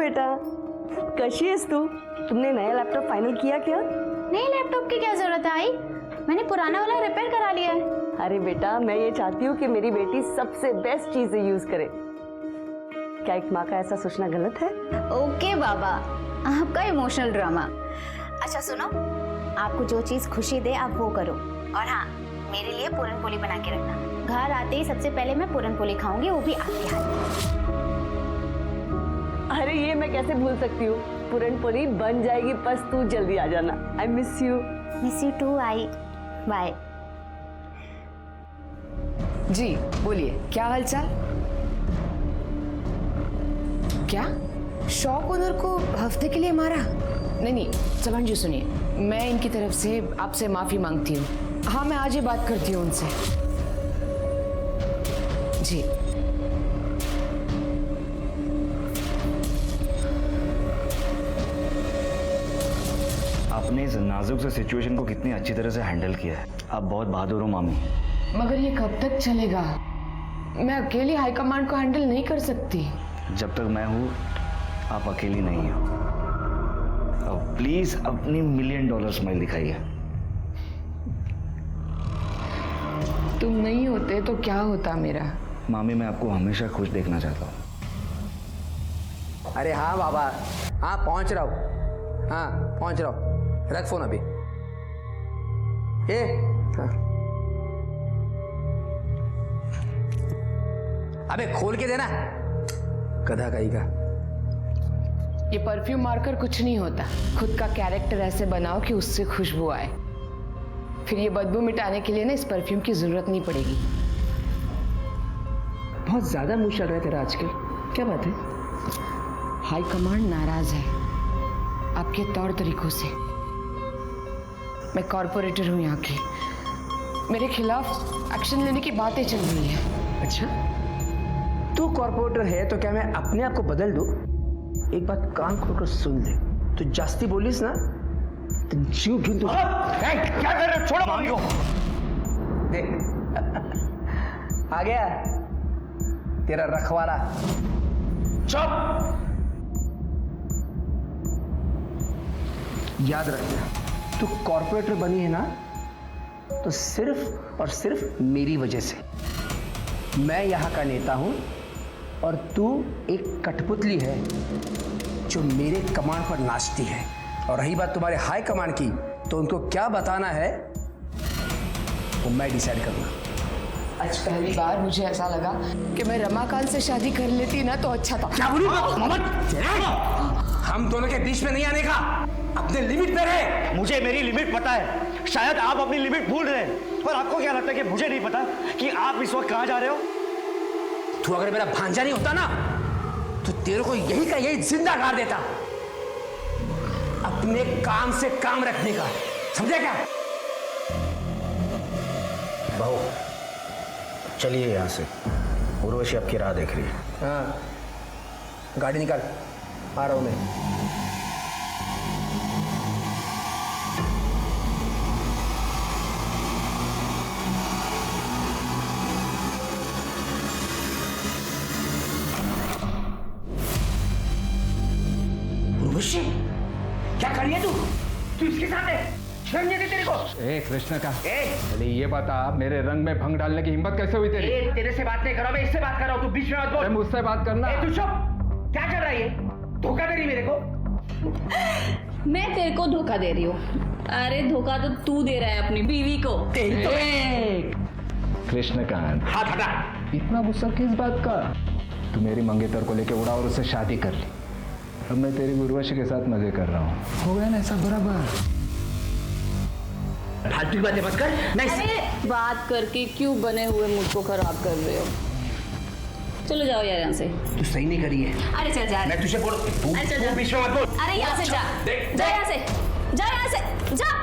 बेटा, कशी आहेस तू? तुमने नया लैपटॉप फाइनल किया क्या? नए लैपटॉप की क्या जरूरत है आई? मैंने पुराना वाला रिपेयर करा लिया है। अरे बेटा, मैं ये चाहती हूँ कि मेरी बेटी सबसे बेस्ट चीजें यूज करे। क्या एक माँ का ऐसा सोचना गलत है? ओके बाबा, आपका इमोशनल ड्रामा। अच्छा सुनो, आपको जो चीज खुशी दे आप वो करो। और हाँ, मेरे लिए पूरन पोली बना के रखना। घर आते ही सबसे पहले मैं पूरन पोली खाऊंगी, वो भी आपके हाथ। अरे ये मैं कैसे भूल सकती हूँ। पूरन पोली बन जाएगी, बस तू जल्दी आ जाना। I miss you. Miss you too आई। बाय। जी बोलिए, क्या हालचाल? क्या शॉप ओनर को हफ्ते के लिए मारा? नहीं, चमन जी सुनिए, मैं इनकी तरफ से आपसे माफी मांगती हूँ। हाँ, मैं आज ही बात करती हूँ उनसे। जी आपने इस नाजुक से सिचुएशन को कितनी अच्छी तरह से हैंडल किया है। आप बहुत बहादुर हो मामी। मगर ये कब तक चलेगा? मैं अकेली हाईकमांड को हैंडल नहीं कर सकती। जब तक मैं हूँ आप अकेली नहीं हो। अब प्लीज अपनी $1,000,000 स्माइल दिखाइए। तुम नहीं होते तो क्या होता मेरा? मामी, मैं आपको हमेशा खुश देखना चाहता हूँ। अरे हाँ बाबा, हाँ पहुंच रहा हूँ। हाँ पहुंच रहा हूँ, रख फोन अभी। हाँ। अबे खोल के देना, गधा कहीं का। ये परफ्यूम मारकर कुछ नहीं होता। खुद का कैरेक्टर ऐसे बनाओ कि उससे खुशबू आए। फिर ये बदबू मिटाने के लिए ना इस परफ्यूम की जरूरत नहीं पड़ेगी। बहुत ज्यादा मुंह चल रहा है तेरा आजकल, क्या बात है? हाई कमांड नाराज है आपके तौर तरीकों से। मैं कॉर्पोरेटर हूँ यहाँ की, मेरे खिलाफ एक्शन लेने की बातें चल रही है। अच्छा, तू कॉर्पोरेटर है तो क्या मैं अपने आप को बदल दूं? एक बात कान खोलकर सुन ले, तू जास्ती बोलिस ना तो जीव ढूंढ। क्या कर रहे हो? छोड़ो मामी को। देख आ गया तेरा रखवाला। चुप। याद रखना, तू कॉर्पोरेटर बनी है ना तो सिर्फ और सिर्फ मेरी वजह से। मैं यहाँ का नेता हूँ और तू एक कठपुतली है जो मेरे कमांड पर नाचती है। और रही बात तुम्हारे हाई कमांड की, तो उनको क्या बताना है वो मैं डिसाइड करूँगा। आज पहली बार मुझे ऐसा लगा कि मैं रमाकांत से शादी कर लेती ना तो अच्छा था। क्या बोली? हम दोनों के बीच में नहीं आने का, अपने लिमिट पे रहे। मुझे मेरी लिमिट पता है। शायद आप अपनी लिमिट भूल रहे हैं, पर आपको क्या लगता है कि मुझे नहीं पता कि आप इस वक्त कहां जा रहे हो? तू अगर मेरा भांजा नहीं होता ना तो तेरे को यही का यही जिंदा गाड़ देता। अपने काम से काम रखने का, समझे क्या? बहू चलिए यहाँ से, उर्वशी आपकी राह देख रही है। हाँ, गाड़ी निकाल, आ रहा हूं मैं। उर्वशी, क्या कर रही है तू इसके साथ है? शर्म नहीं आती तेरे को? ए कृष्ण का, पहले ये बता, मेरे रंग में भंग डालने की हिम्मत कैसे हुई तेरी? तेरे से बात नहीं कर रहा, मैं इससे बात कर रहा हूं, तू बीच में मत बोल। मुझसे बात करना। तू चुप। क्या कर रही है? धोखा दे रही मेरे को? मैं तेरे को धोखा दे रही हूँ? अरे धोखा तो तू दे रहा है अपनी बीवी को। कृष्णकांत, हाथ हटा। इतना गुस्सा किस बात का? तू मेरी मंगेतर को लेके उड़ा और उससे शादी कर ली। अब मैं तेरी उर्वशी के साथ मजे कर रहा हूँ। हो गया ना ऐसा बराबर? फालतू की बातें मत कर। नहीं, अरे बात करके क्यों बने हुए मुझको खराब कर रहे हो? चलो जाओ यार यहाँ से। तू सही नहीं करी है। अरे चल जा। मैं तुझे बोल, अरे चल जा। बीच में मत बोल। अरे यहाँ से जा, जा यहाँ से, जा यहाँ से, जा।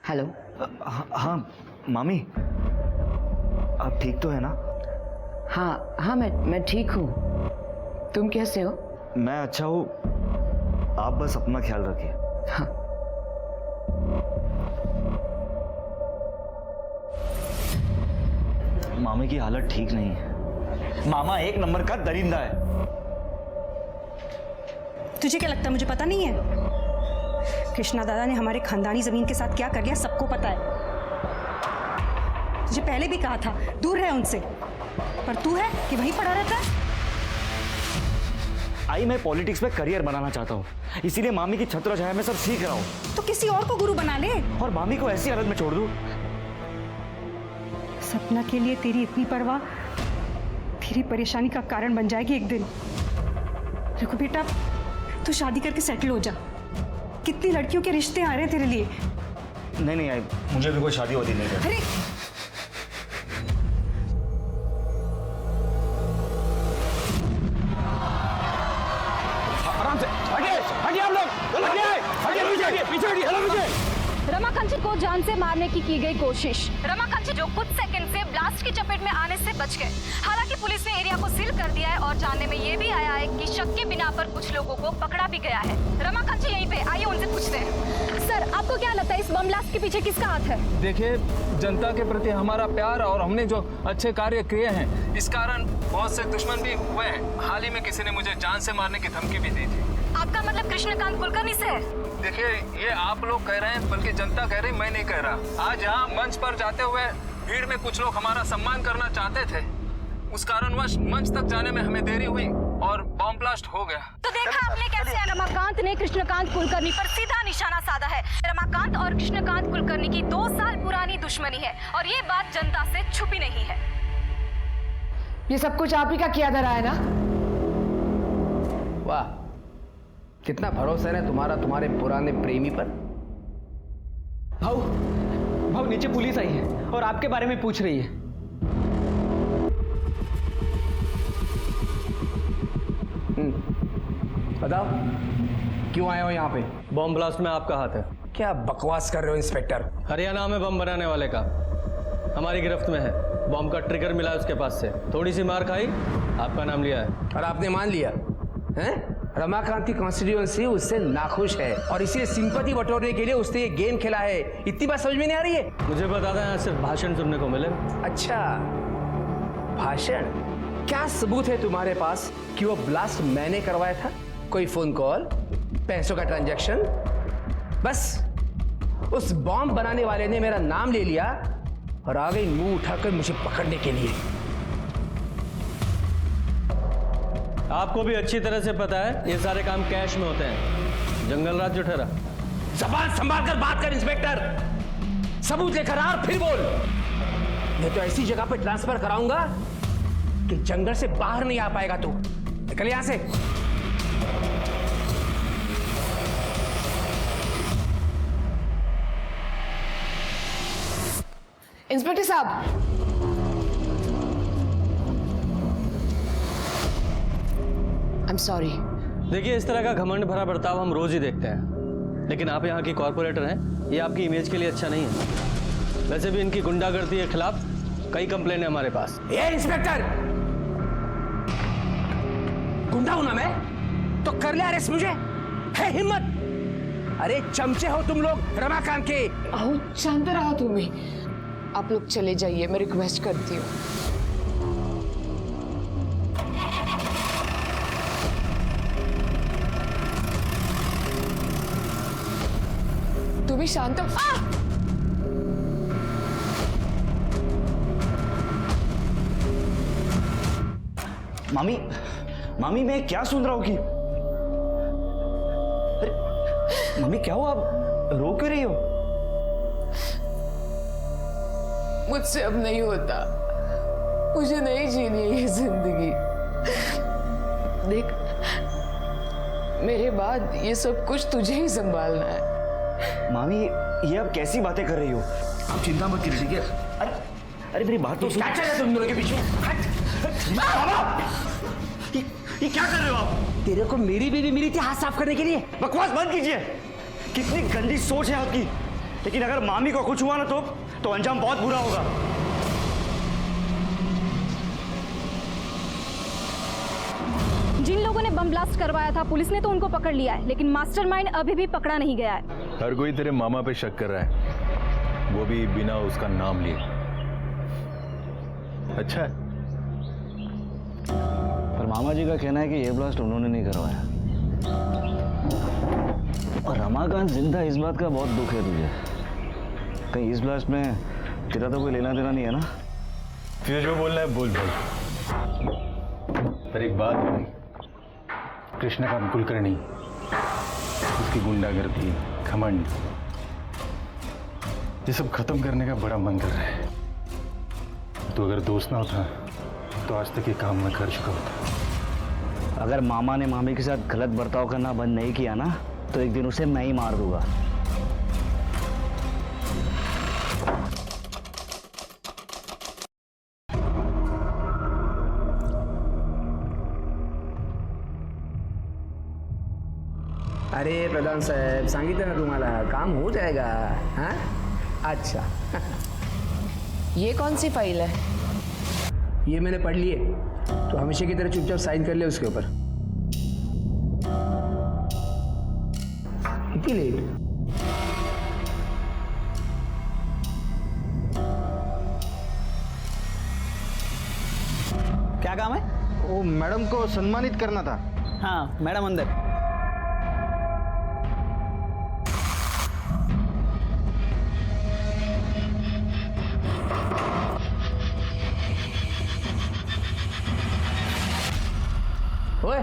हेलो। हाँ मामी, आप ठीक तो है ना? हाँ, मैं ठीक हूँ। तुम कैसे हो? मैं अच्छा हूं, आप बस अपना ख्याल रखिए। हाँ। मामी की हालत ठीक नहीं है। मामा एक नंबर का दरिंदा है। तुझे क्या लगता है मुझे पता नहीं है? कृष्णा दादा ने हमारे खानदानी जमीन के साथ क्या कर लिया सबको पता है। तुझे पहले भी कहा था दूर रहे उनसे, पर तू है कि वहीं पड़ा रहता है। आई, मैं पॉलिटिक्स में करियर बनाना चाहता हूँ, इसीलिए मामी की छत्र छाया में सब सीख रहा हूँ। तो किसी और को गुरु बना ले और मामी को ऐसी हालत में छोड़ दूँ? सपना के लिए तेरी इतनी परवाह तेरी परेशानी का कारण बन जाएगी एक दिन। देखो बेटा, तू शादी करके सेटल हो जा। कितनी लड़कियों के रिश्ते आ रहे हैं तेरे लिए। नहीं नहीं आई, मुझे भी कोई शादी होती नहीं है। अरे आराम से हटिए, हटिए आप लोग, हटिए, पीछे हटिए। रमाकांत को जान से मारने की गई कोशिश। रमाकांत जो कुछ सेकंड से ब्लास्ट की चपेट में आने से बच गए। हालांकि पुलिस ने एरिया को सील कर दिया है और जानने में ये भी आया है कि शक के बिना पर कुछ लोगों को पकड़ा भी गया है। रमाकांत यहीं पे, आइए उनसे पूछते हैं। सर, आपको क्या लगता है इस बम ब्लास्ट के पीछे किसका हाथ है? देखिए, जनता के प्रति हमारा प्यार और हमने जो अच्छे कार्य किए हैं, इस कारण बहुत से दुश्मन भी हुए हैं। हाल ही में किसी ने मुझे जान से मारने की धमकी भी दी थी। आपका मतलब कृष्णकांत कुलकर्णी से है? देखिए, ये आप लोग कह रहे हैं, बल्कि जनता कह रही, मैं नहीं कह रहा। आज यहाँ मंच पर जाते हुए भीड़ में कुछ लोग हमारा सम्मान करना चाहते थे, उस कारणवश मंच तक जाने में हमें देरी हुई और बॉम्ब ब्लास्ट हो गया। तो देखा आपने कैसे रमाकांत ने कृष्णकांत कुलकर्णी पर सीधा निशाना साधा है। रमाकांत और कृष्णकांत कुलकर्णी की 2 साल पुरानी दुश्मनी है और ये बात जनता से छुपी नहीं है। ये सब कुछ आप ही का किया धरा है ना? वाह, कितना भरोसा है तुम्हारा तुम्हारे पुराने प्रेमी पर। भाऊ, भाऊ नीचे पुलिस आई है और आपके बारे में पूछ रही है। बताओ क्यों आए हो यहाँ पे? बॉम्ब ब्लास्ट में आपका हाथ है। क्या बकवास कर रहे हो इंस्पेक्टर? हरियाणा में बम बनाने वाले का हमारी गिरफ्त में है। बॉम्ब का ट्रिगर मिला उसके पास से, थोड़ी सी मार खाई, आपका नाम लिया है। और आपने मान लिया हैं? रमाकांत की कॉन्स्टिट्यूएंसी उससे नाखुश है और इसीलिए सिंपैथी बटोरने के लिए उसने ये गेम खेला है। इतनी बात समझ में नहीं आ रही है? मुझे बता दें, यहाँ सिर्फ भाषण सुनने को मिले। अच्छा, भाषण? क्या सबूत है तुम्हारे पास कि वो ब्लास्ट मैंने करवाया था? कोई फोन कॉल, पैसों का ट्रांजैक्शन? बस उस बॉम्ब बनाने वाले ने मेरा नाम ले लिया और आ गई मुंह उठाकर मुझे पकड़ने के लिए। आपको भी अच्छी तरह से पता है ये सारे काम कैश में होते हैं। जंगल राज जो ठहरा। जबान संभाल कर बात कर इंस्पेक्टर। सबूत लेकर आ और फिर बोल, नहीं तो ऐसी जगह पे ट्रांसफर कराऊंगा कि जंगल से बाहर नहीं आ पाएगा तू। निकल यहां से। इंस्पेक्टर साहब, I'm sorry. देखिए, इस तरह का घमंड भरा बर्ताव हम रोज ही देखते हैं, लेकिन आप यहाँ की कॉर्पोरेटर हैं, ये आपकी इमेज के लिए अच्छा नहीं है। वैसे भी इनकी गुंडागर्दी के खिलाफ कई कंप्लेन है हमारे पास। ये इंस्पेक्टर, गुंडा हूं ना मैं तो कर ले अरेस्ट मुझे? है हिम्मत? अरे चमचे हो तुम लोग रमाकांत के। आओ, शांत रहा तुम्हें। आप लोग चले जाइए, मैं रिक्वेस्ट करती हूँ। तुम भी शांत हो। मामी, मामी मैं क्या सुन रहा हूँ कि अरे मामी क्या हुआ? आप रो क्यों रही हो? मुझसे अब नहीं होता, मुझे नहीं जीनी है ये जिंदगी। देख, मेरे बाद ये सब कुछ तुझे ही संभालना है। मामी, ये आप कैसी बातें कर रही हो? आप चिंता मत कीजिए, ठीक है? अरे मेरी बात तो सुन। क्या चल रहा है तुम दोनों के पीछे? ये क्या कर रहे हो आप? तेरे को मेरी बीवी मिली थी हाथ साफ करने के लिए। बकवास बंद कीजिए। कितनी गंदी सोच है आपकी। लेकिन अगर मामी को कुछ हुआ ना तो अंजाम बहुत बुरा होगा। जिन लोगों ने बम ब्लास्ट करवाया था पुलिस ने तो उनको पकड़ लिया है, लेकिन मास्टरमाइंड अभी भी पकड़ा नहीं गया है। हर कोई तेरे मामा पे शक कर रहा है, वो भी बिना उसका नाम लिए। अच्छा है। पर मामा जी का कहना है कि ये ब्लास्ट उन्होंने नहीं करवाया। और रमाकांत जिंदा, इस बात का बहुत दुख है तुझे। कहीं इस ब्लास्ट में तेरा तो कोई लेना देना नहीं है ना? तुझे जो बोलना है बोल बोल। पर एक बात है भाई, कृष्णकांत कुलकर्णी, उसकी गुंडागर्दी, घमंड, ये सब खत्म करने का बड़ा मन कर रहा है। तो अगर दोस्त ना होता तो आज तक ये काम मैं कर चुका होता। अगर मामा ने मामी के साथ गलत बर्ताव करना बंद नहीं किया ना, तो एक दिन उसे मैं ही मार दूंगा। अरे प्रधान साहेब, सांगितलं ना तुम्हाला, काम हो जाएगा। हाँ, अच्छा। ये कौन सी फाइल है? ये मैंने पढ़ ली है, तो हमेशा की तरह चुपचाप साइन कर ले उसके ऊपर। इतनी लेट? क्या काम है? वो मैडम को सम्मानित करना था। हाँ मैडम अंदर। ओए,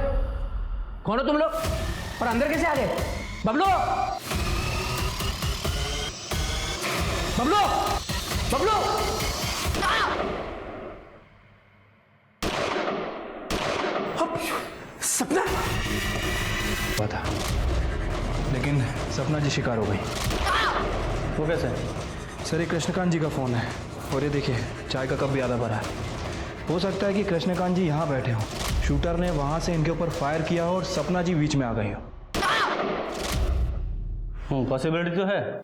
कौन हो तुम लोग और अंदर कैसे आ गए? बबलू, बबलू, बबलू! सपना था, लेकिन सपना जी शिकार हो गई। वो कैसे? सर, ये कृष्णकांत जी का फोन है, और ये देखिए चाय का कप भी आधा भरा है। हो सकता है कि कृष्णकांत जी यहाँ बैठे हों, शूटर ने वहां से इनके ऊपर फायर किया हो और सपना जी बीच में आ गई हो। पॉसिबिलिटी तो है।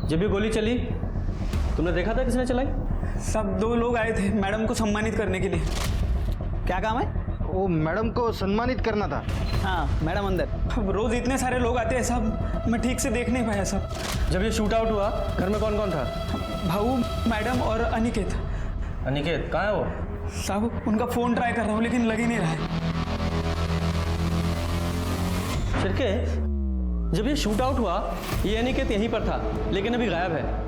जब ये गोली चली तुमने देखा था किसने चलाई? सब 2 लोग आए थे मैडम को सम्मानित करने के लिए। क्या काम है? वो मैडम को सम्मानित करना था। हाँ मैडम अंदर। अब रोज इतने सारे लोग आते हैं साहब, मैं ठीक से देख नहीं पाया साहब। जब ये शूट आउट हुआ घर में कौन कौन था? भाऊ, मैडम और अनिकेत। अनिकेत कहाँ है वो? साहब उनका फोन ट्राई कर रहा हूँ लेकिन लग ही नहीं रहा है। शिरके, जब ये शूट आउट हुआ ये अनिकेत यहीं पर था, लेकिन अभी गायब है।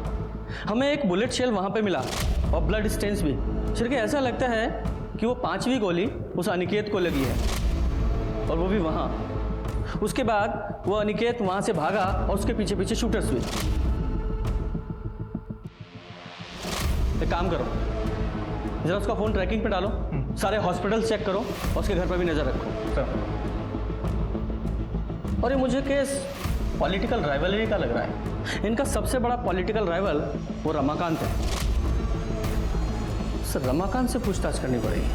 हमें एक बुलेट शेल वहां पे मिला और ब्लड स्टेन्स भी। शिरके, ऐसा लगता है कि वो 5वीं गोली उस अनिकेत को लगी है, और वो भी वहां। उसके बाद वो अनिकेत वहां से भागा और उसके पीछे पीछे शूटर्स भी। एक काम करो, जरा उसका फोन ट्रैकिंग पे डालो, सारे हॉस्पिटल चेक करो और उसके घर पर भी नजर रखो। और ये मुझे केस पॉलिटिकल राइवलरी का लग रहा है। इनका सबसे बड़ा पॉलिटिकल राइवल वो रमाकांत है। सर, रमाकांत से पूछताछ करनी पड़ेगी।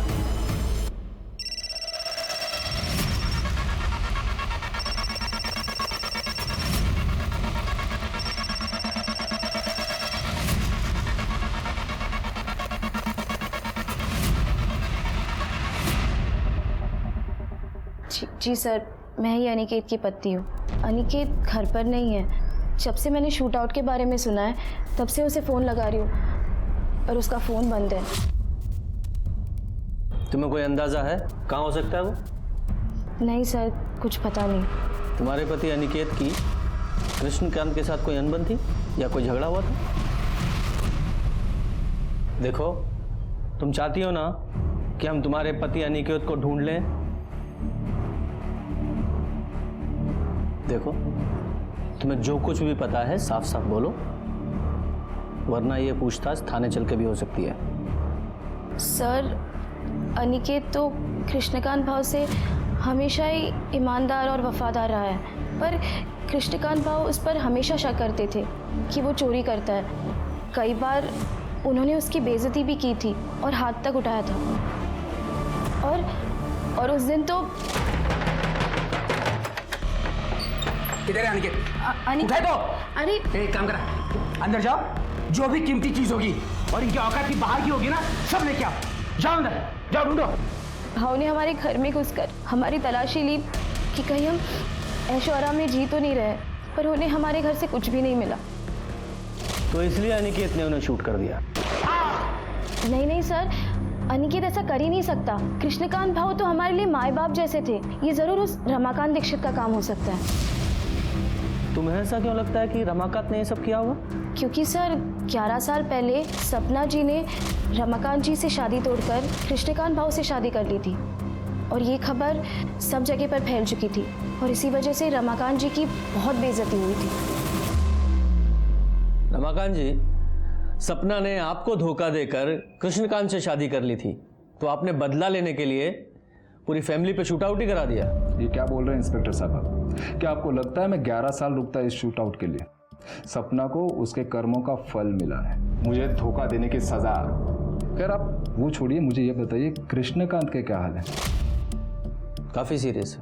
जी सर, मैं ही अनिकेत की पत्नी हूँ। अनिकेत घर पर नहीं है। जब से मैंने शूट आउट के बारे में सुना है तब से उसे फ़ोन लगा रही हूँ, पर उसका फ़ोन बंद है। तुम्हें कोई अंदाजा है कहाँ हो सकता है वो? नहीं सर, कुछ पता नहीं। तुम्हारे पति अनिकेत की कृष्णकांत के साथ कोई अनबन थी या कोई झगड़ा हुआ था? देखो, तुम चाहती हो ना कि हम तुम्हारे पति अनिकेत को ढूंढ लें? देखो, तुम्हें जो कुछ भी पता है साफ साफ बोलो, वरना ये पूछताछ थाने चल के भी हो सकती है। सर, अनिकेत तो कृष्णकांत भाव से हमेशा ही ईमानदार और वफादार रहा है, पर कृष्णकांत भाव उस पर हमेशा शक करते थे कि वो चोरी करता है। कई बार उन्होंने उसकी बेइज्जती भी की थी और हाथ तक उठाया था। और उस दिन तो किधर है अनिकेत? अनिकेत? उठाए तो। अरे एक काम करा, अंदर जाओ, जो भी कीमती चीज होगी और इनकी औकात की बाहर की होगी ना, सब लेके आओ। जाओ अंदर, जाओ ढूंढो। भाव ने हमारे घर में घुसकर हमारी तलाशी ली कि कहीं हम ऐशो आराम में जी तो नहीं रहे, पर उन्हें हमारे घर से कुछ भी नहीं मिला। तो इसलिए अनिकेत ने उन्हें शूट कर दिया? नहीं नहीं सर, अनिकेत ऐसा कर ही नहीं सकता। कृष्णकांत भाव तो हमारे लिए माए बाप जैसे थे। ये जरूर उस रमाकांत दीक्षित का काम हो सकता है। तुम्हें ऐसा क्यों लगता है कि रमाकांत ने ये सब किया होगा? क्योंकि सर 11 साल पहले सपना जी ने रमाकांत जी से शादी तोड़कर कृष्णकांत भाव से शादी कर ली थी और ये खबर सब जगह पर फैल चुकी थी और इसी वजह से रमाकांत जी की बहुत बेइज्जती हुई थी। रमाकांत जी, सपना ने आपको धोखा देकर कृष्णकांत से शादी कर ली थी, तो आपने बदला लेने के लिए पूरी फैमिली पे शूट आउट ही करा दिया। ये क्या बोल रहे हैं इंस्पेक्टर साहब? क्या आपको लगता है मैं 11 साल रुकता इस शूट आउट के लिए? सपना को उसके कर्मों का फल मिला है, मुझे धोखा देने की सजा। खैर आप वो छोड़िए, मुझे ये बताइए कृष्णकांत के क्या हाल है? काफी सीरियस है।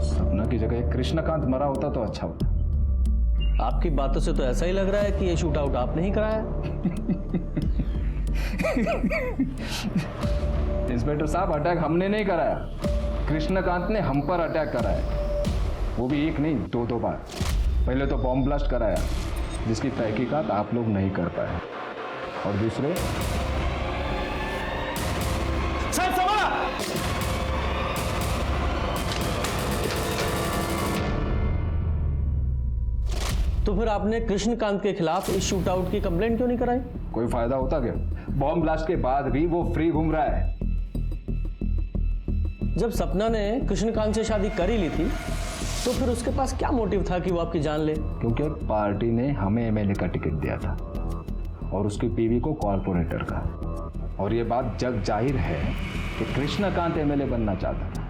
सपना की जगह कृष्णकांत मरा होता तो अच्छा होता। आपकी बातों से तो ऐसा ही लग रहा है कि ये शूट आउट आपने ही कराया। इंस्पेक्टर साहब, अटैक हमने नहीं कराया, कृष्णकांत ने हम पर अटैक कराया, वो भी एक नहीं 2 बार। पहले तो बॉम्ब ब्लास्ट कराया जिसकी तहकीकात आप लोग नहीं कर पाए, और दूसरे तो फिर आपने कृष्णकांत के खिलाफ इस शूट आउट की कंप्लेंट क्यों नहीं कराई? कोई फायदा होता क्या? बॉम्ब ब्लास्ट के बाद भी वो फ्री घूम रहा है। जब सपना ने कृष्णकांत से शादी कर ही ली थी तो फिर उसके पास क्या मोटिव था कि वो आपकी जान ले? क्योंकि पार्टी ने हमें एमएलए का टिकट दिया था और उसकी बीवी को कॉर्पोरेटर का, और ये बात जग जाहिर है कि कृष्णकांत एमएलए बनना चाहता था।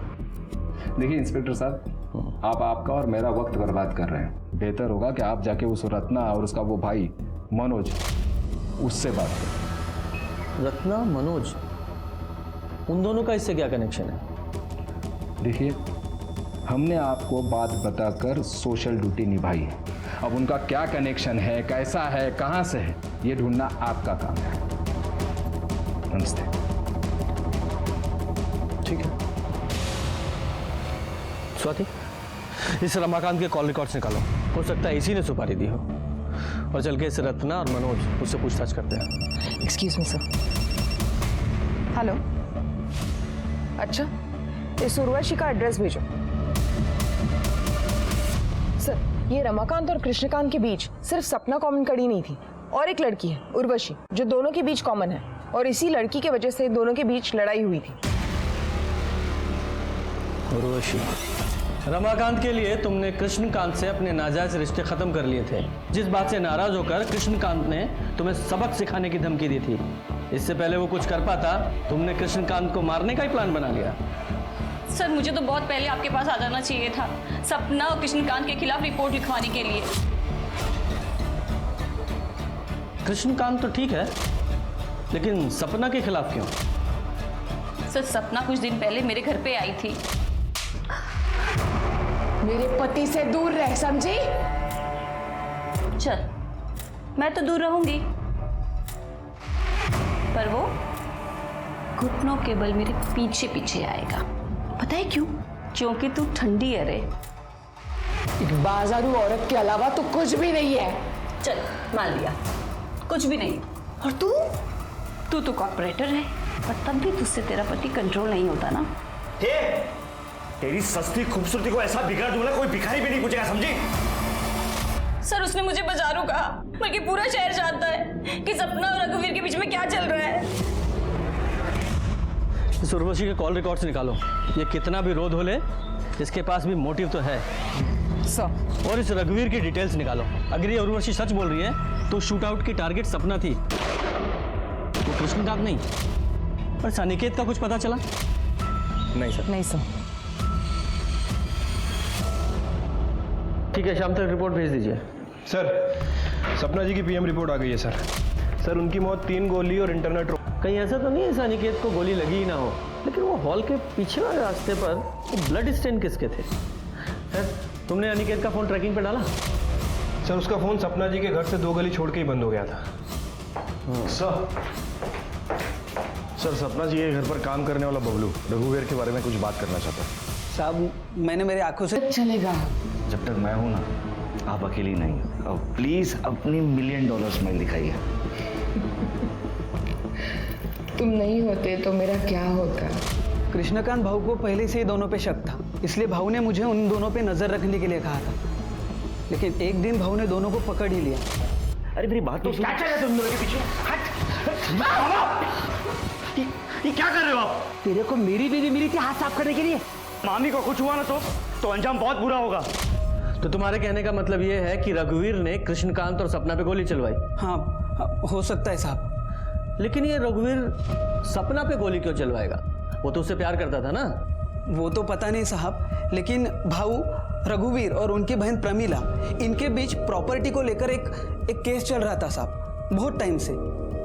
देखिए इंस्पेक्टर साहब, आप आपका और मेरा वक्त बर्बाद कर रहे हैं। बेहतर होगा कि आप जाके उस रत्ना और उसका वो भाई मनोज, उससे बात करें। रत्ना, मनोज, उन दोनों का इससे क्या कनेक्शन है? देखिए, हमने आपको बात बताकर सोशल ड्यूटी निभाई है। अब उनका क्या कनेक्शन है, कैसा है, कहां से है, ये ढूंढना आपका काम है। नमस्ते। ठीक है स्वाति, इस रमाकांत के कॉल रिकॉर्ड्स निकालो, हो सकता है इसी ने सुपारी दी हो, और चल के इस रत्ना और मनोज उससे पूछताछ करते हैं। Excuse me sir. हेलो, अच्छा इस उर्वशी का एड्रेस भेजो। सर, ये रमाकांत और कृष्णकांत के बीच सिर्फ सपना कॉमन कड़ी नहीं थी, और एक लड़की है उर्वशी जो दोनों के बीच कॉमन है, और इसी लड़की के वजह से दोनों के बीच लड़ाई हुई थी। उर्वशी, रमाकांत के लिए तुमने कृष्णकांत से अपने नाजायज रिश्ते खत्म कर लिए थे, जिस बात से नाराज होकर कृष्णकांत ने तुम्हें सबक सिखाने की धमकी दी थी। इससे पहले वो कुछ कर पाता, तुमने कृष्णकांत को मारने का ही प्लान बना लिया। सर, मुझे तो बहुत पहले आपके पास आ जाना चाहिए था, सपना और कृष्णकांत के खिलाफ रिपोर्ट लिखवाने के लिए। कृष्णकांत तो ठीक है, लेकिन सपना के खिलाफ क्यों? सर, सपना कुछ दिन पहले मेरे घर पे आई थी। मेरे पति से दूर रह, समझी? चल, मैं तो दूर रहूंगी, पर वो घुटनों के बल मेरे पीछे पीछे आएगा। पता है क्यों? क्योंकि तू ठंडी है रे। एक बाजारू औरत के अलावा तो कुछ भी नहीं है। चल, मान लिया कुछ भी नहीं। और तू तो कॉर्पोरेटर है, पर तब भी तुझसे तेरा पति कंट्रोल नहीं होता ना। तेरी सस्ती खूबसूरती को ऐसा बिगाड़ दूंगा कोई भिखारी भी नहीं पूछेगा, समझी? सर, उसने मुझे बाजारू कहा, बल्कि पूरा शहर जानता है कि सपना और रघुवीर के बीच में क्या चल रहा है। इस उर्वशी के कॉल रिकॉर्ड्स निकालो, ये कितना भी रोध हो ले, इसके पास भी मोटिव तो है। सर, और इस रघुवीर की डिटेल्स निकालो। अगर ये उर्वशी सच बोल रही है तो शूट आउट की टारगेट सपना थी, वो कृष्णकांत नहीं। पर अनिकेत का कुछ पता चला? नहीं सर। नहीं सर। ठीक है, शाम तक रिपोर्ट भेज दीजिए। सर, सपना जी की पीएम रिपोर्ट आ गई है सर। सर, उनकी मौत 3 गोली और इंटरनेट। कहीं ऐसा तो नहीं है इस अनिकेत को गोली लगी ही ना हो, लेकिन वो हॉल के पीछे वाले रास्ते पर वो ब्लड स्टेन किसके थे? सर, तुमने अनिकेत का फोन ट्रैकिंग पे डाला? सर, उसका फोन सपना जी के घर से 2 गली छोड़ के ही बंद हो गया था। सर सपना जी ये घर पर काम करने वाला बबलू रघुवीर के बारे में कुछ बात करना चाहता है। साहब मैंने मेरे आंखों से चलेगा। जब तक मैं हूं ना आप अकेली नहीं हो। अब प्लीज अपनी $1 मिलियन स्माइल दिखाइए। तुम नहीं होते तो मेरा क्या होता। कृष्णकांत भाऊ को पहले से ही दोनों पे शक था, इसलिए भाऊ ने मुझे उन दोनों पे नजर रखने के लिए कहा था। लेकिन एक दिन भाऊ ने दोनों को पकड़ ही लिया। अरे मेरी बात तो सुनो। क्या चल रहा है तुम दोनों के पीछे? ये क्या कर रहे हो आप? तेरे को मेरी बीवी मिली थी हाथ साफ करने के लिए। मामी को कुछ हुआ ना तो अंजाम बहुत बुरा होगा। तो तुम्हारे कहने का मतलब ये है कि रघुवीर ने कृष्णकांत और सपना पे गोली चलवाई? हाँ, हो सकता है साहब। लेकिन ये रघुवीर सपना पे गोली क्यों चलवाएगा? वो तो उससे प्यार करता था ना। वो तो पता नहीं साहब, लेकिन भाऊ रघुवीर और उनकी बहन प्रमीला, इनके बीच प्रॉपर्टी को लेकर एक केस चल रहा था साहब, बहुत टाइम से।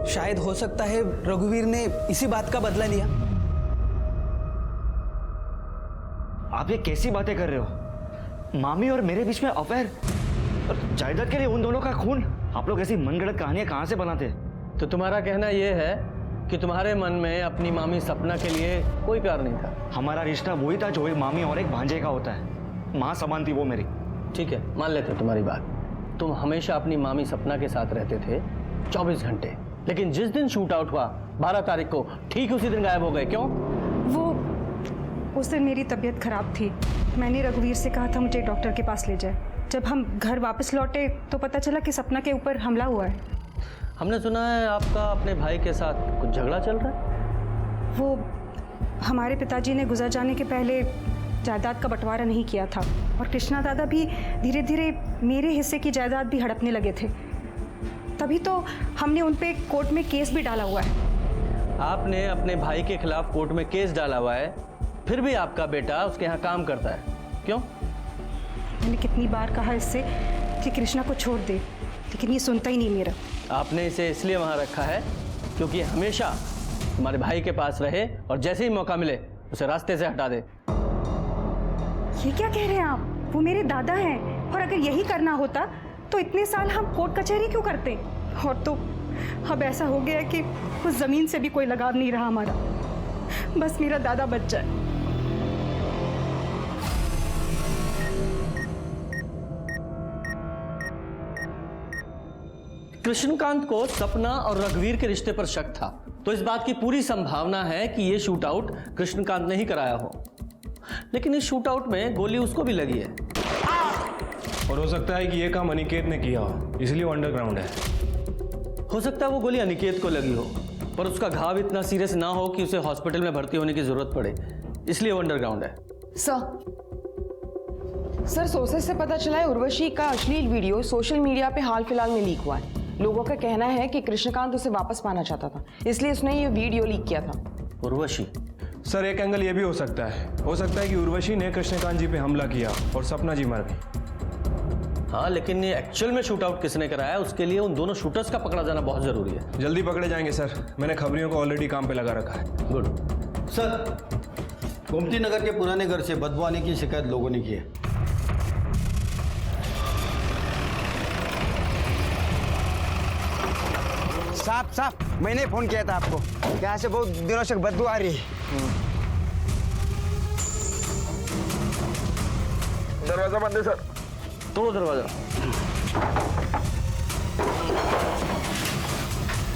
शायद हो सकता है रघुवीर ने इसी बात का बदला लिया। आप ये कैसी बातें कर रहे हो? मामी और मेरे बीच में अफेयर और जायदाद के लिए उन दोनों का खून? आप लोग ऐसी मनगढ़ंत कहानियां कहां से बनाते? तो तुम्हारा कहना यह है कि तुम्हारे मन में अपनी मामी सपना के लिए कोई प्यार नहीं था? हमारा रिश्ता वही था जो एक मामी और एक भांजे का होता है। माँ समान थी वो मेरी। ठीक है, मान लेते तुम्हारी बात। तुम हमेशा अपनी मामी सपना के साथ रहते थे 24 घंटे, लेकिन जिस दिन शूट आउट हुआ 12 तारीख को, ठीक उसी दिन गायब हो गए। क्यों? वो उस दिन मेरी तबीयत खराब थी। मैंने रघुवीर से कहा था मुझे डॉक्टर के पास ले जाए। जब हम घर वापस लौटे तो पता चला कि सपना के ऊपर हमला हुआ है। हमने सुना है आपका अपने भाई के साथ कुछ झगड़ा चल रहा है। वो हमारे पिताजी ने गुजर जाने के पहले जायदाद का बंटवारा नहीं किया था और कृष्णा दादा भी धीरे धीरे मेरे हिस्से की जायदाद भी हड़पने लगे थे। तभी तो हमने उन पे कोर्ट में केस भी डाला हुआ है। आपने अपने भाई के खिलाफ कोर्ट में केस डाला हुआ है, फिर भी आपका बेटा उसके यहाँ काम करता है। क्यों? मैंने कितनी बार कहा इससे कि कृष्णा को छोड़ दे, लेकिन ये सुनता ही नहीं मेरा। आपने इसे इसलिए वहाँ रखा है क्योंकि हमेशा तुम्हारे भाई के पास रहे और जैसे ही मौका मिले उसे रास्ते से हटा दे। ये क्या कह रहे हैं आप? वो मेरे दादा हैं और अगर यही करना होता तो इतने साल हम कोर्ट कचहरी क्यों करते? और तो अब ऐसा हो गया कि उस जमीन से भी कोई लगाव नहीं रहा हमारा। बस मेरा दादा बच जाए। कृष्णकांत को सपना और रघुवीर के रिश्ते पर शक था, तो इस बात की पूरी संभावना है कि यह शूट आउट कृष्णकांत ने ही कराया हो। लेकिन इस शूट आउट में गोली उसको भी लगी है। और हो सकता है कि यह काम अनिकेत ने किया हो, इसलिए वो अंडरग्राउंड है। हो सकता है वो गोली अनिकेत को लगी हो, पर उसका घाव इतना सीरियस ना हो कि उसे हॉस्पिटल में भर्ती होने की जरूरत पड़े, इसलिए वो अंडरग्राउंड है। सर सोर्सेस से पता चला है उर्वशी का अश्लील वीडियो सोशल मीडिया पे हाल फिलहाल में लीक हुआ है। लोगों का कहना है कि कृष्णकांत उसे वापस पाना चाहता था, इसलिए उसने ये वीडियो लीक किया था। उर्वशी? सर एक एंगल ये भी हो सकता है कि उर्वशी ने कृष्णकांत जी पे हमला किया और सपना जी मर गई। हाँ, लेकिन ये एक्चुअल में शूट आउट किसने कराया, उसके लिए उन दोनों शूटर्स का पकड़ा जाना बहुत जरूरी है। जल्दी पकड़े जाएंगे सर, मैंने खबरियों को ऑलरेडी काम पे लगा रखा है। गुड। सर, गोमती नगर के पुराने घर से बदबू आने की शिकायत लोगों ने की है। साहब मैंने फोन किया था आपको, यहाँ से बहुत दिनों से बदबू आ रही है। दरवाजा बंद है सर। तोड़ो दरवाजा,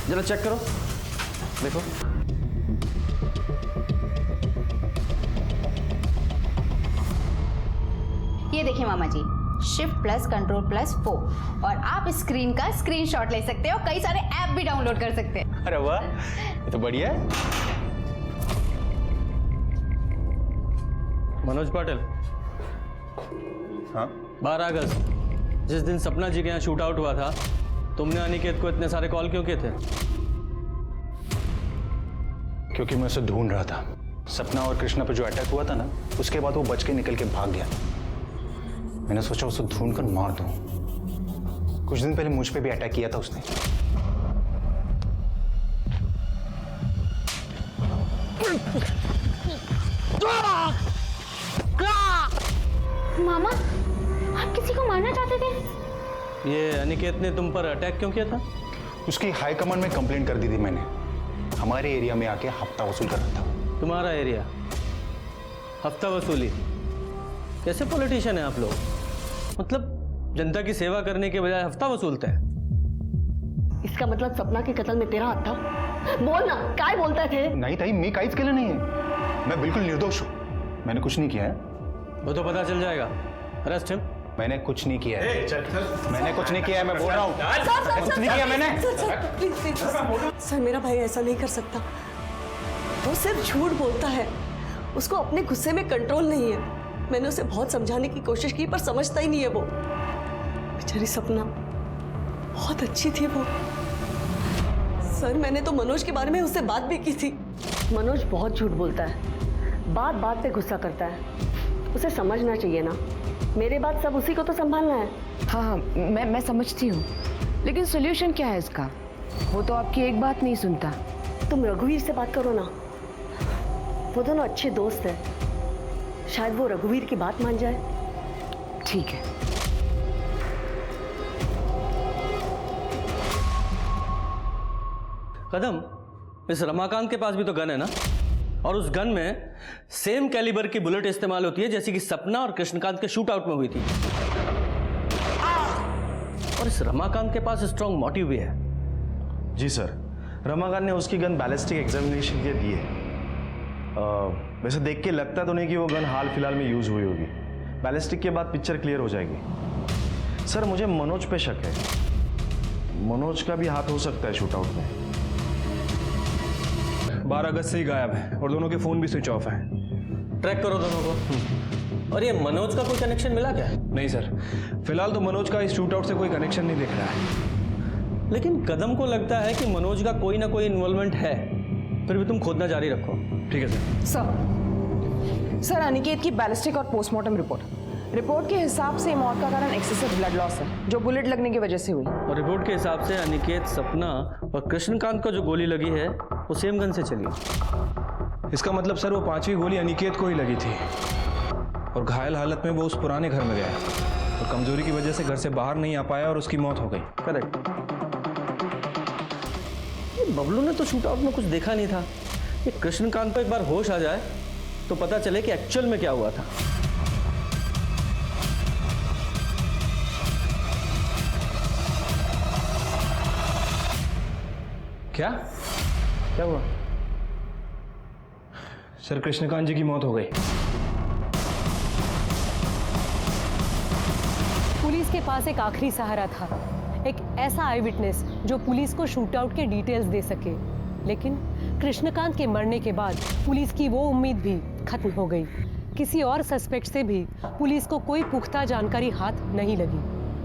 जरा चेक करो, देखो। ये देखिए मामा जी, शिफ्ट प्लस कंट्रोल प्लस 4 और आप स्क्रीन का स्क्रीनशॉट ले सकते हो, कई सारे ऐप भी डाउनलोड कर सकते हैं। अरे वाह, ये तो बढ़िया है। मनोज पाटिल। हाँ? 12 अगस्त जिस दिन सपना जी के यहाँ शूट आउट हुआ था, तुमने अनिकेत को इतने सारे कॉल क्यों किए थे? क्योंकि मैं उसे ढूंढ रहा था। सपना और कृष्णा पर जो अटैक हुआ था ना, उसके बाद वो बच के निकल के भाग गया। मैंने सोचा उसे ढूंढकर मार दूं। कुछ दिन पहले मुझ पे भी अटैक किया था उसने। मामा, आप किसी को मारना चाहते थे? ये अनिकेत ने तुम पर अटैक क्यों किया था? उसकी हाई कमांड में कंप्लेंट कर दी थी मैंने। हमारे एरिया में आके हफ्ता वसूल कर रहा था। तुम्हारा एरिया हफ्ता वसूली? कैसे पॉलिटिशियन है आप लोग? मतलब जनता की सेवा करने के बजाय हफ्ता वसूलते हैं। इसका मतलब सपना के कत्ल में तेरा हाथ था? बोल ना, काय बोलता थे? नहीं ताई, मैं काइज के लिए नहीं है। मैं बिल्कुल निर्दोष हूँ, मैंने कुछ नहीं किया है। वो तो पता चल जाएगा। Arrest him. मैंने कुछ नहीं किया है। मैंने कुछ नहीं किया है, मैं बोल रहा हूँ। कुछ नहीं किया मैंने। सर, मेरा भाई ऐसा नहीं कर सकता। वो सिर्फ झूठ बोलता है। उसको अपने गुस्से में कंट्रोल नहीं है। मैंने उसे बहुत समझाने की कोशिश की पर समझता ही नहीं है वो। बेचारी सपना बहुत अच्छी थी वो। सर, मैंने तो मनोज के बारे में उससे बात भी की थी। मनोज बहुत झूठ बोलता है, बात बात पे गुस्सा करता है। उसे समझना चाहिए ना। मेरे बाद सब उसी को तो संभालना है। हाँ, मैं समझती हूँ, लेकिन सोल्यूशन क्या है इसका? वो तो आपकी एक बात नहीं सुनता। तुम रघुवीर से बात करो ना, वो दोनों अच्छे दोस्त हैं। शायद वो रघुवीर की बात मान जाए। ठीक है। कदम, इस रमाकांत के पास भी तो गन है ना? और उस गन में सेम कैलिबर की बुलेट इस्तेमाल होती है जैसी कि सपना और कृष्णकांत के शूट आउट में हुई थी। और इस रमाकांत के पास स्ट्रॉन्ग मोटिव भी है। जी सर, रमाकांत ने उसकी गन बैलिस्टिक एग्जामिनेशन के लिए दी है। वैसे देख के लगता तो नहीं कि वो गन हाल फिलहाल में यूज हुई होगी। बैलिस्टिक के बाद पिक्चर क्लियर हो जाएगी। सर, मुझे मनोज पे शक है। मनोज का भी हाथ हो सकता है शूट आउट में। 12 अगस्त से ही गायब है और दोनों के फोन भी स्विच ऑफ हैं। ट्रैक करो दोनों को। और ये मनोज का कोई कनेक्शन मिला क्या? नहीं सर, फिलहाल तो मनोज का इस शूट आउट से कोई कनेक्शन नहीं दिख रहा है। लेकिन कदम को लगता है कि मनोज का कोई ना कोई इन्वॉल्वमेंट है। फिर भी तुम खोदना जारी रखो। ठीक है सर। सर, अनिकेत की बैलिस्टिक और पोस्टमार्टम रिपोर्ट के हिसाब से मौत का कारण एक्सेसिव ब्लड लॉस है, जो बुलेट लगने की वजह से हुई। और रिपोर्ट के हिसाब से अनिकेत, सपना और कृष्णकांत को जो गोली लगी है वो सेम गन से चली। इसका मतलब सर वो 5वीं गोली अनिकेत को ही लगी थी और घायल हालत में वो उस पुराने घर में गया और कमजोरी की वजह से घर से बाहर नहीं आ पाया और उसकी मौत हो गई। करेक्ट। बबलू ने तो शूट आउट में कुछ देखा नहीं था। ये कृष्णकांत को एक बार होश आ जाए तो पता चले कि एक्चुअल में क्या हुआ था। क्या हुआ? सर, कृष्णकांत जी की मौत हो गई। पुलिस के पास एक आखिरी सहारा था, एक ऐसा आई विटनेस जो पुलिस को शूट आउट के डिटेल्स दे सके। लेकिन कृष्णकांत के मरने के बाद पुलिस की वो उम्मीद भी खत्म हो गई। किसी और सस्पेक्ट से भी पुलिस को कोई पुख्ता जानकारी हाथ नहीं लगी।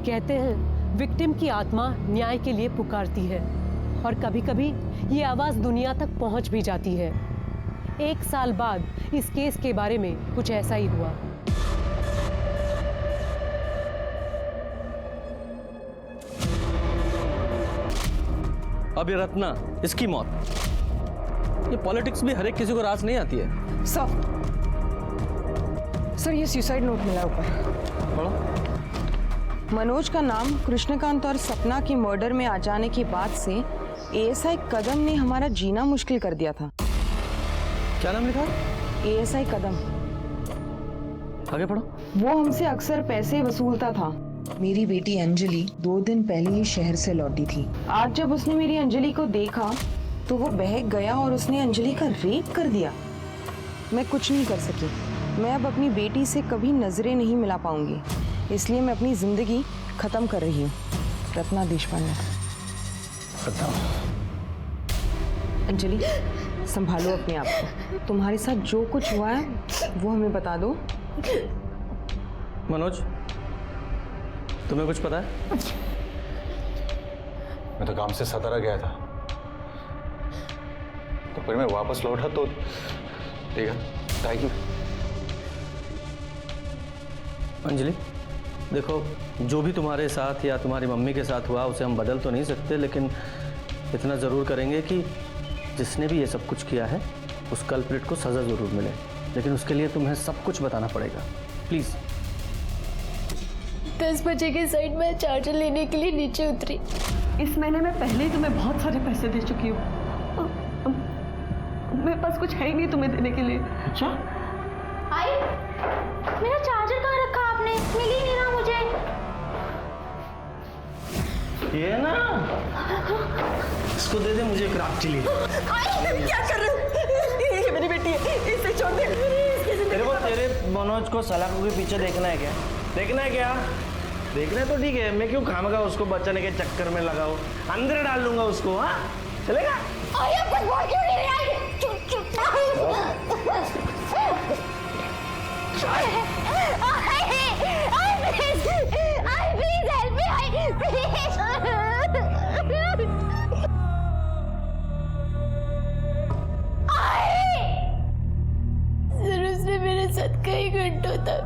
कहते हैं विक्टिम की आत्मा न्याय के लिए पुकारती है और कभी कभी ये आवाज दुनिया तक पहुंच भी जाती है। 1 साल बाद इस केस के बारे में कुछ ऐसा ही हुआ। अब ये रत्ना, इसकी मौत, ये पॉलिटिक्स भी हर एक किसी को रास नहीं आती है। सर, ये सुसाइड नोट मिला ऊपर। पढ़ो। मनोज का नाम कृष्णकांत और सपना की मर्डर में आ जाने के बाद से एएसआई कदम ने हमारा जीना मुश्किल कर दिया था। क्या नाम लिखा? एएसआई कदम। आगे पढ़ो। वो हमसे अक्सर पैसे वसूलता था। मेरी बेटी अंजलि 2 दिन पहले ही शहर से लौटी थी। आज जब उसने मेरी अंजलि को देखा तो वो बहक गया और उसने अंजलि का रेप कर दिया। मैं कुछ नहीं कर सकी। मैं अब अपनी बेटी से कभी नजरें नहीं मिला पाऊंगी, इसलिए मैं अपनी जिंदगी खत्म कर रही हूँ। रत्ना देशपांडे। अंजलि, संभालो अपने आप को। तुम्हारे साथ जो कुछ हुआ है वो हमें बता दो। मनोज, तुम्हें कुछ पता है? मैं तो काम से सतारा गया था, तो फिर मैं वापस लौटा तो ठीक है। Thank you. अंजलि, देखो, जो भी तुम्हारे साथ या तुम्हारी मम्मी के साथ हुआ उसे हम बदल तो नहीं सकते, लेकिन इतना ज़रूर करेंगे कि जिसने भी ये सब कुछ किया है उस कल्प्रिट को सज़ा ज़रूर मिले। लेकिन उसके लिए तुम्हें सब कुछ बताना पड़ेगा, प्लीज़। 10 बजे के साइड में चार्जर लेने के लिए नीचे उतरी। इस महीने में पहले ही तुम्हें बहुत सारे पैसे दे चुकी हूँ। मेरे पास कुछ है ही नहीं तुम्हें देने के लिए। अच्छा, आई, मेरा चार्जर कहाँ रखा आपने? मिल ही नहीं रहा मुझे। ये ना, इसको दे दे मुझे क्राफ्ट चिली। क्या कर रहे हो? ये मेरी बेटी है, इसे छोड़ दे। तेरे को तेरे मनोज को सलाखों के पीछे देखना है क्या? देखना है क्या? देखना है तो ठीक है, मैं क्यों खामखा उसको बचाने के चक्कर में लगाओ? अंदर डाल लूंगा उसको। हाँ, चलेगा? आई, आप कुछ बोल क्यों नहीं रहे? आई, चुप चुप। आई, प्लीज हेल्प मी। आई, प्लीज। सर, उसने मेरे साथ कई घंटों तक,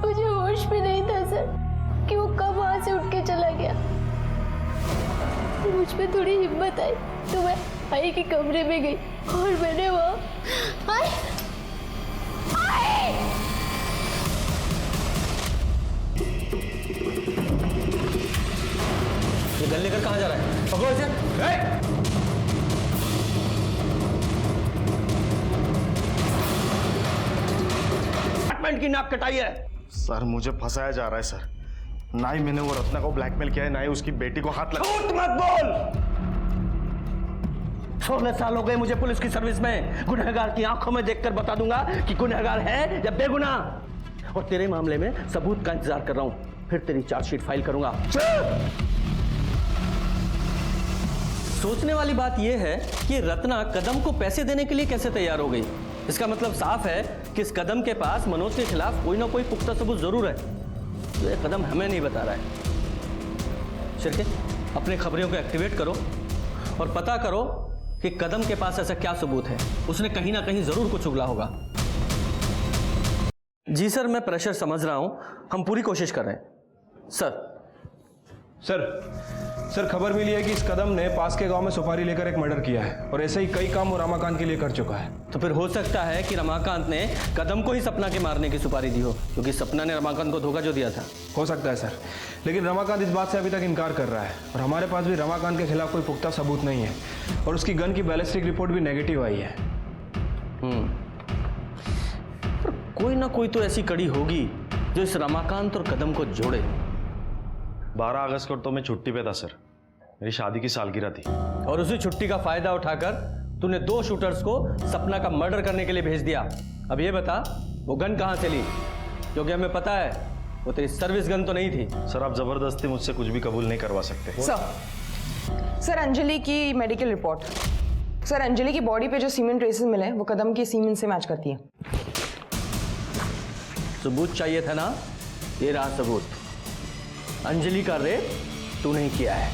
मुझे होश भी नहीं था सर कि वो कब वहां से उठ के चला गया। मुझ पे थोड़ी हिम्मत आई तो मैं आई के कमरे में गई और मैंने वहाँ ये गन लेकर कहाँ जा रहा है? पकड़ो इसे। डिपार्टमेंट की नाक कटाई है। सर, मुझे फंसाया जा रहा है सर। ना ही मैंने वो रत्ना को ब्लैकमेल किया है, ना ही उसकी बेटी को हाथ लगा। झूठ मत बोल। 16 साल हो गए मुझे पुलिस की सर्विस में। गुनहगार की आंखों में देखकर बता दूंगा कि गुनहगार है या बेगुनाह। और तेरे मामले में सबूत का इंतजार कर रहा हूं, फिर तेरी चार्जशीट फाइल करूंगा। सोचने वाली बात यह है कि रत्ना कदम को पैसे देने के लिए कैसे तैयार हो गई। इसका मतलब साफ है कि इस कदम के पास मनोज के खिलाफ कोई ना कोई पुख्ता सबूत जरूर है। तो यह कदम हमें नहीं बता रहा है। शिरके, अपने खबरियों को एक्टिवेट करो और पता करो कि कदम के पास ऐसा क्या सबूत है। उसने कहीं ना कहीं जरूर कुछ उगला होगा। जी सर, मैं प्रेशर समझ रहा हूं, हम पूरी कोशिश कर रहे हैं। सर, खबर मिली है कि इस कदम ने पास के गांव में सुपारी लेकर एक मर्डर किया है और ऐसे ही कई काम वो रमाकांत के लिए कर चुका है। तो फिर हो सकता है कि रमाकांत ने कदम को ही सपना के मारने की सुपारी दी हो, क्योंकि सपना ने रमाकांत को धोखा जो दिया था। हो सकता है सर, लेकिन रमाकांत इस बात से अभी तक इनकार कर रहा है और हमारे पास भी रमाकांत के खिलाफ कोई पुख्ता सबूत नहीं है और उसकी गन की बैलिस्टिक रिपोर्ट भी नेगेटिव आई है। पर कोई ना कोई तो ऐसी कड़ी होगी जो इस रमाकांत और कदम को जोड़े। 12 अगस्त को तो मैं छुट्टी पे था सर, मेरी शादी की सालगिरह थी। और उसी छुट्टी का फायदा उठाकर तूने 2 शूटर्स को सपना का मर्डर करने के लिए भेज दिया। अब ये बता, वो गन कहां से ली? क्योंकि हमें पता है वो तेरी सर्विस गन तो नहीं थी। सर, आप जबरदस्ती मुझसे कुछ भी कबूल नहीं करवा सकते। सर, अंजलि की मेडिकल रिपोर्ट। सर, अंजलि की बॉडी पे जो सीमेंट ट्रेसेस मिले वो कदम की सीमेंट से मैच करती है। सबूत चाहिए था ना, ये रहा सबूत। अंजलि का रेप तूने ही किया है।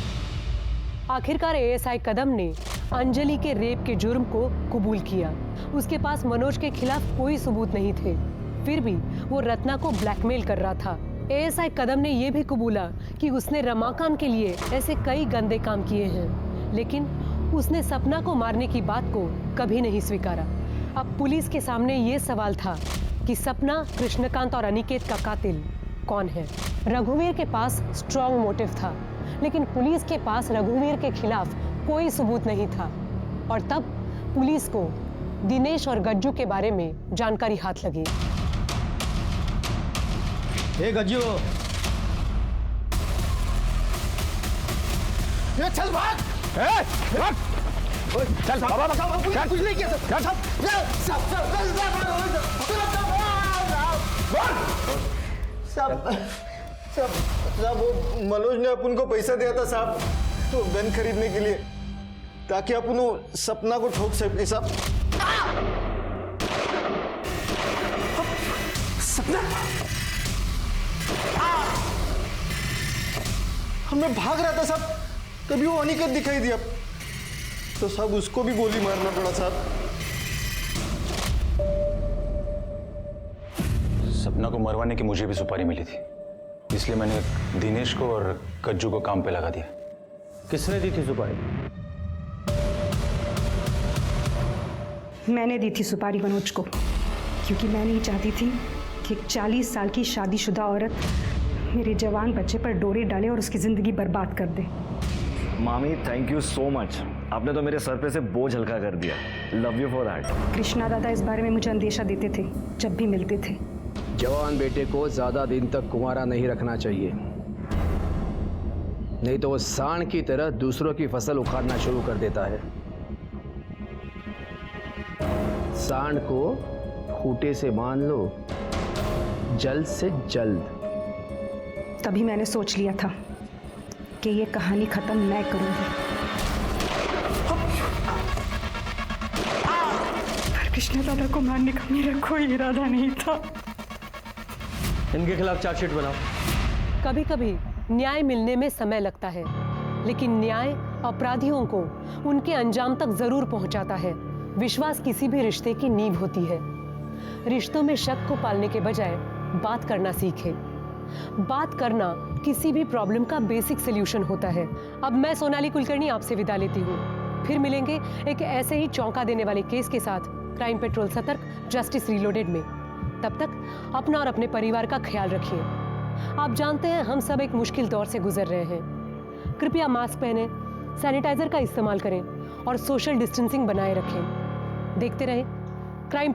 आखिरकार एएसआई कदम ने अंजलि के रेप के जुर्म को कबूल किया। उसके पास मनोज के खिलाफ कोई सबूत नहीं थे, फिर भी वो रत्ना को ब्लैकमेल कर रहा था। एएसआई कदम ने यह भी कबूला कि उसने रमाकांत के लिए ऐसे कई गंदे काम किए हैं, लेकिन उसने सपना को मारने की बात को कभी नहीं स्वीकारा। अब पुलिस के सामने ये सवाल था कि सपना, कृष्णकांत और अनिकेत का कातिल कौन है। रघुवीर के पास स्ट्रॉन्ग मोटिव था, लेकिन पुलिस के पास रघुवीर के खिलाफ कोई सबूत नहीं था। और तब पुलिस को दिनेश और गज्जू के बारे में जानकारी हाथ लगी। ए गज्जू, ये चल भाग! भाग! चल बाबा, क्या कुछ नहीं किया सर। साहब, वो मनोज ने अपन को पैसा दिया था साहब, तो गन खरीदने के लिए, ताकि अपन वो सपना को ठोक सके साहब। सपना, हमें भाग रहा था साहब, तभी वो अनिकेत दिखाई दिया, तो साहब उसको भी गोली मारना पड़ा साहब। सपना को मरवाने की मुझे भी सुपारी मिली थी, इसलिए मैंने दिनेश को और कज्जू को काम पे लगा दिया। किसने दी थी सुपारी? मैंने दी थी सुपारी मनोज को, क्योंकि मैं नहीं चाहती थी कि एक 40 साल की शादीशुदा औरत मेरे जवान बच्चे पर डोरे डाले और उसकी जिंदगी बर्बाद कर दे। मामी थैंक यू सो मच, आपने तो मेरे सर पे से बोझ हल्का कर दिया। Love you for that. Krishna दादा इस बारे में मुझे अंदेशा देते थे जब भी मिलते थे। जवान बेटे को ज्यादा दिन तक कुंवारा नहीं रखना चाहिए, नहीं तो वो सांड की तरह दूसरों की फसल उखाड़ना शुरू कर देता है। सांड को खूंटे से बांध लो जल्द से जल्द। तभी मैंने सोच लिया था कि ये कहानी खत्म मैं करूंगी। पर कृष्णा दादा को मारने का मेरा कोई इरादा नहीं था। इनके खिलाफ चार्जशीट बनाओ। कभी कभी न्याय मिलने में समय लगता है, लेकिन न्याय अपराधियों को उनके अंजाम तक जरूर पहुंचाता है। विश्वास किसी भी रिश्ते की नींव होती है। रिश्तों में शक को पालने के बजाय बात करना सीखें। बात करना किसी भी प्रॉब्लम का बेसिक सॉल्यूशन होता है। अब मैं सोनाली कुलकर्णी आपसे विदा लेती हूँ। फिर मिलेंगे एक ऐसे ही चौंका देने वाले केस के साथ क्राइम पेट्रोल सतर्क, जस्टिस रीलोडेड में। तब तक अपना और अपने परिवार का ख्याल रखिए। आप जानते हैं हम सब एक मुश्किल दौर से गुजर रहे हैं। कृपया मास्क पहने, सैनिटाइजर का इस्तेमाल करें और सोशल डिस्टेंसिंग बनाए रखें। देखते रहें क्राइम